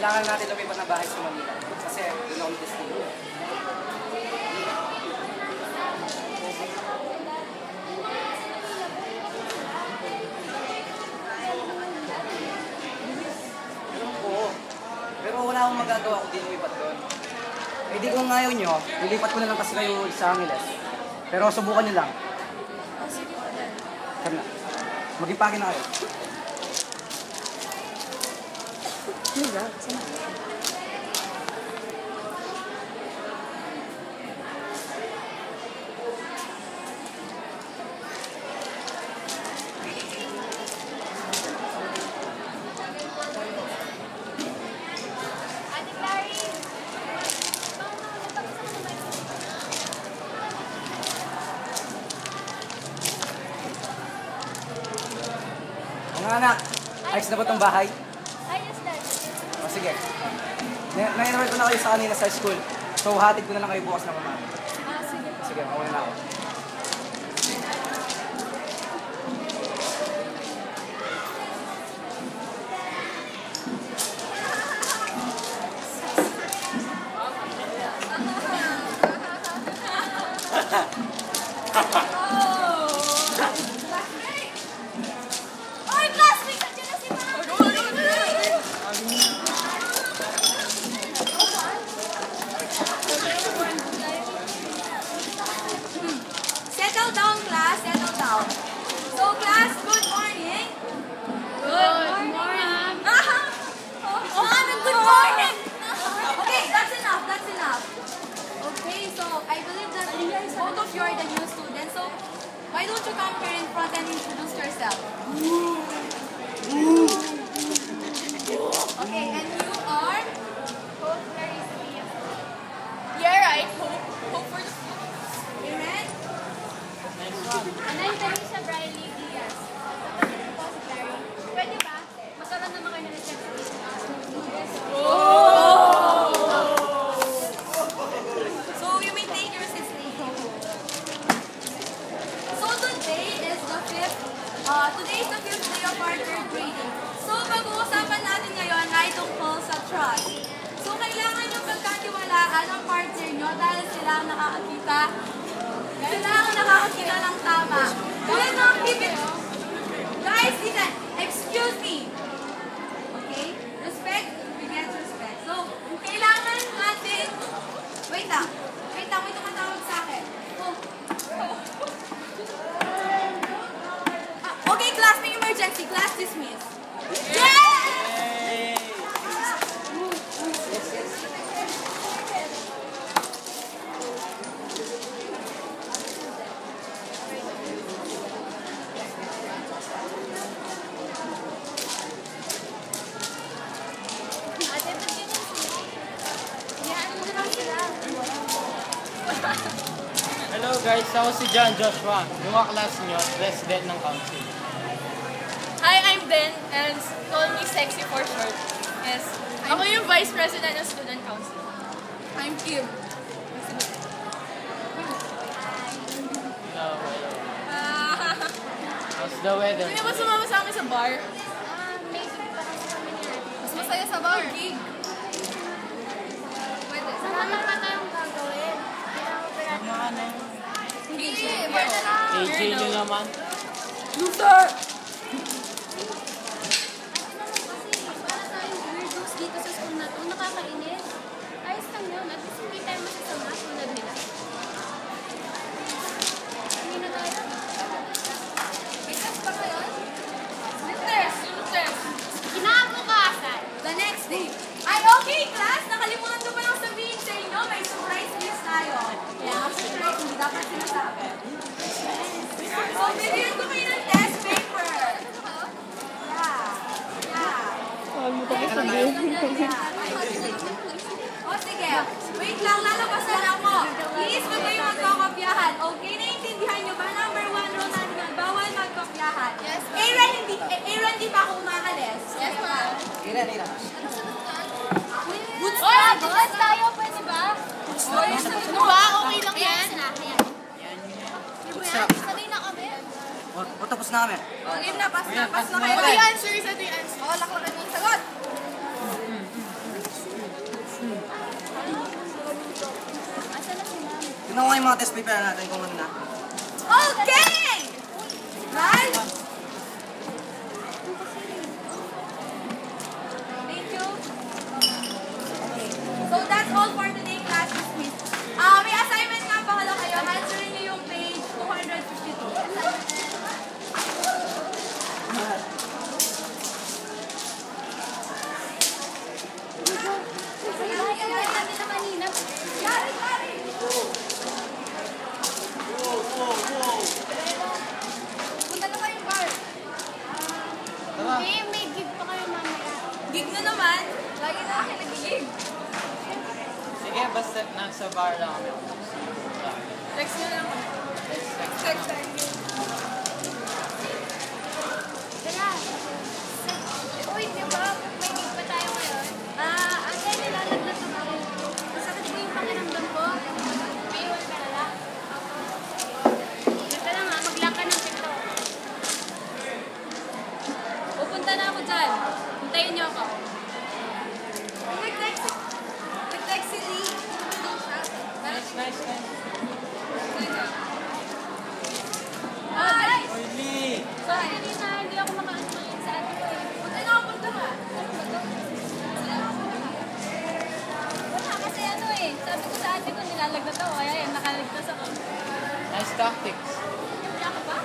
kailangan natin lumipat na bahay sa Manila. Kasi doon ako mag-destino. Pero wala akong magagawa kung di lumipat doon. Eh di kung ngayon nyo, lilipat ko na lang kasi kayo sa Angeles. Pero subukan nyo lang. Tara na. Mag-ipake na kayo. Mga anak, ayos na ba itong bahay? Ayos na. O sige. Na-enroll ko na kayo sa kanila sa school. So hatid ko na lang kayo bukas na mama. Sige po. Sige, mauna na ako. Oy, classmate! Nandiyan na si Ma'am! Settle down, class. Settle down. So, class, good morning. Good morning. Good morning. Okay, that's enough. That's enough. Okay, so I believe that both of you are the new students. So, why don't you come here in front and introduce yourself? Okay, and you are? Hope Clarissa. Yeah, right. Hope for the Amen. And I'm Teresa Briley Diaz. Pwede ba? Magkaroon naman kayo ng check. So you may take your seats later. So today is the fifth day of our third grading. So pag-uusapan natin ngayon ay tungkol sa trust. So kailangan yung pagkatiwalaan ang partner nyo dahil sila ang nakakakita. Sila ang nakakakita ng tama. Tulad ng pipit. Guys, listen. Excuse me. Okay? Respect begets respect. So, kailangan natin... Wait lang. May tumatawag sa akin. Oh. Okay, class, may emergency. Class dismissed. Yes! Ate, ba't ganyan sila? Hayaan mo na lang sila. Hello guys, ako si John Joshua, yung class nyo, president ng council. Hi, I'm Ben, and call me Sexy for short. Yes. Ako yung Vice President ng Student Council. I'm Kim. Hello. How's the weather? Hindi ba sumama sa amin sa bar? May gig pa kasi kami ni Ate. Mas masaya sa bar. Gig. Pwede. Marami pa tayong gagawin. Sama na. Hindi. Bar na lang. AJ nyo naman. Loser! Para tayong weirdos dito sa school na to, nakakainis. Ayos lang yun. At least hindi tayo masasama tulad nila. Hindi na tayo. May test pa ngayon? Yung test. Kinabukasan. The next day. Ay, okay, class. Nakalimutan ko pa lang sabihin sa inyo. May surprise quiz tayo. Kaya nga surprise, hindi dapat sinasabi. So, bibigyan ko kayo ng test paper. O sige, wait lang, lalabasan ako. Please, wag kayong magkakopyahan. Okay, naiintindihan nyo ba? Number 1 rule natin, bawal magkopyahan. Yes, ma'am. Aaron, di pa ako umakalis. Yes, ma'am. Ira. Goods Oy, na, bukas tayo, pwede ba? Oy, ano ba? Okay lang yan. Sanay na kami. O tapos na kami. O, game na, pass na kayo. Ito yung answer. Ito yung answer. O, laklakan yung sagot. Tignan ko yung mga test paper natin kung ano na. Okay! Right? Thank you. Okay. So that's all for today class quiz. May assignment nga pala kayo. Answerin niyo yung page 252. Punta na kayong bar. Tara. May gig pa kayo mamaya. Gig na naman. Lagi na akin nag-gig. Sige, basta nasa bar lang kami. Text nyo lang. Text. Tara. Uy, di ba? May gig pa tayo ngayon. Ate, nilalaglag ako. Masakit po yung pakiramdam ko. May iwan ka na lang. Teka lang ha, maglock ka ng pinto. Pupunta na ako dyan. Hintayin niyo ako. Nag-text si Lee. Nice. Ay! Oy, Lee! Sorry. Hindi ako makaano ngayon sa ate ko eh. Punta na ako, punta ka. Wala kasi ano eh. Sabi ko sa ate ko nilalaglag daw. Kaya yan, nakaligtas ako. Nice tactics. Wala ka ba?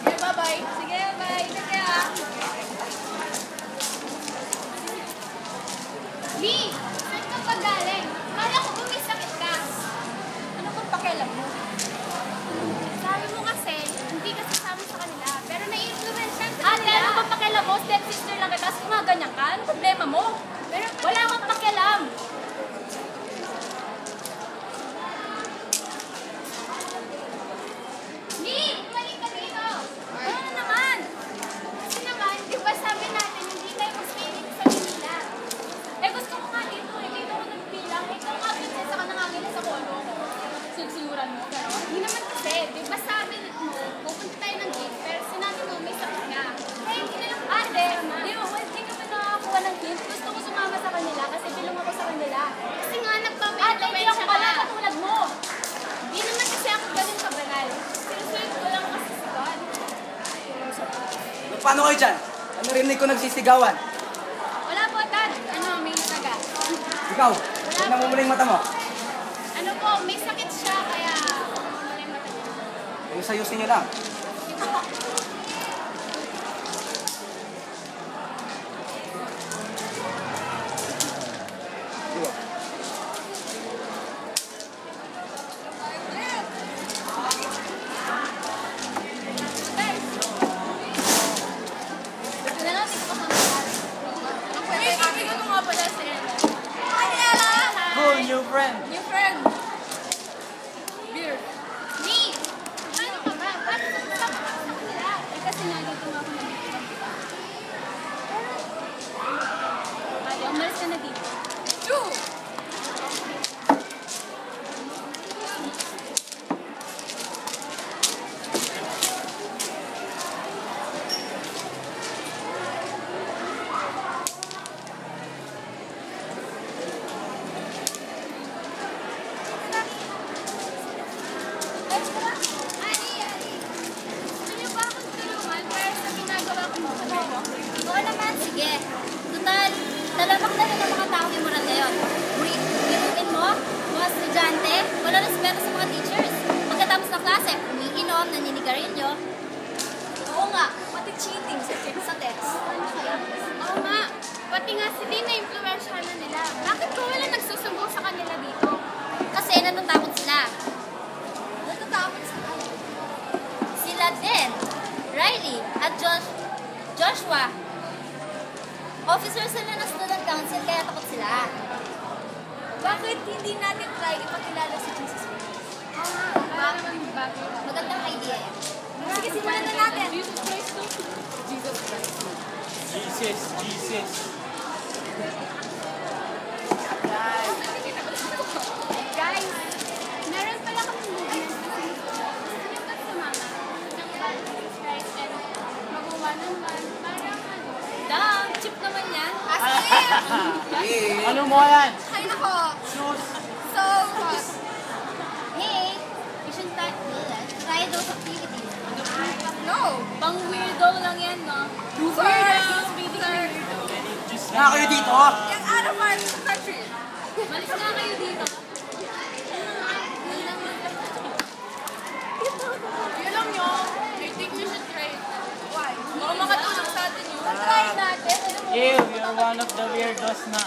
Okay, bye-bye. Sige, bye. Sige ah. Lee! Saan ka pa galing? Kala ko ba may sakit ka? Ano bang pakialam mo? Sabi mo kasi, hindi ka sasama sa kanila. Pero nai-influensyan ka Ate, ano ba pakialam mo? Step sister lang kita. Tapos gumaganyan ka. Ano problema mo? Pero Wala akong pakialam. Lee! Bumalik ka dito! Ano na naman? Kasi naman, di ba sabi natin hindi tayo mag-spinning sa Manila? Eh, gusto ko nga dito. Eh, dito ako nagbilang. Eh, ikaw nga, prinsesa ka nangangila sa kolo. Sigsuran mo. Pero, Hindi naman kasi, di ba sabi mo, pupunta tayo ng gig, pero sinabi mo may sakit ka. Kaya hindi na lang ate, hindi ka pa nakakakuha ng hint. Gusto ko sumama sa kanila kasi bilong ako sa kanila. Kasi nga Ate, hindi nagpapay-influensya ako ka. pala katulad mo. Hindi naman kasi ako ganun kabanal. Sinusunod ko lang kasi si God. Paano kayo dyan? Ano rinig ko nagsisigawan? Wala po, Tad. Ano, may nasaga. Ikaw, tignan mo muna yung mata mo. Ano po, may sakit siya, kaya wala yung mata niya. Ayusin nyo lang. Diba? Ito na lang, tingnan ko sa mga. Wait, kaibigan ko nga pala si Ella. Hi, Ella! Cool, new friend. New friend. Beer. Lee! Ano ka ba? Bakit nasasama ka sa kanila? Eh, kasi nandito nga ako nandito. Ate, umalis ka na dito. Two. Ali! Gusto niyo ba akong tulungan para sa ginagawa ko mo? Oo naman, sige. Total, talamak na rin ang mga tao yung moral ngayon. Biruin mo, mga estudyante, wala respeto sa mga teachers. Pagkatapos ng klase, umiinom, naninigarilyo. Oo nga, pati cheating sa text. Ano kaya? Oo nga, pati nga si Dean na-influensyahan na nila. Bakit ko wala nagsusumbong sa kanila dito? Kasi natatakot sila. Natatakot sila? Sila din, Riley at Joshua. Officer sila ng student council kaya takot sila. Bakit hindi natin try ipakilala si Jesus Christ? Magandang idea yan. Sige, simulan na natin. Jesus Christ, no? Jesus Christ. Jesus. Guys, meron pala kaming movement na sinusunod. Gusto niyo ba sumama ng Jesus Christ and mag-one-on-one? Parang Ano mo yan? Ay, nako. Shoes. So, Hey, you should try those activities. no. Pang weirdo lang yan, no? Nga kayo dito. Get out of our country. Malis na kayo dito. Yun lang yun. I think we should try it. Why? Baka makatulong sa atin yun. Try natin. Ew, you're one of the weirdos na.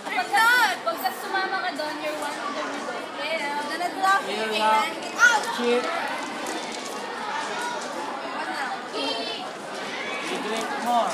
We're not. Pag sumama ka doon, you're one of the weirdos. Yeah, then I'd love you. Ew, Okay, man. Get out. Chip, What now? you drink more.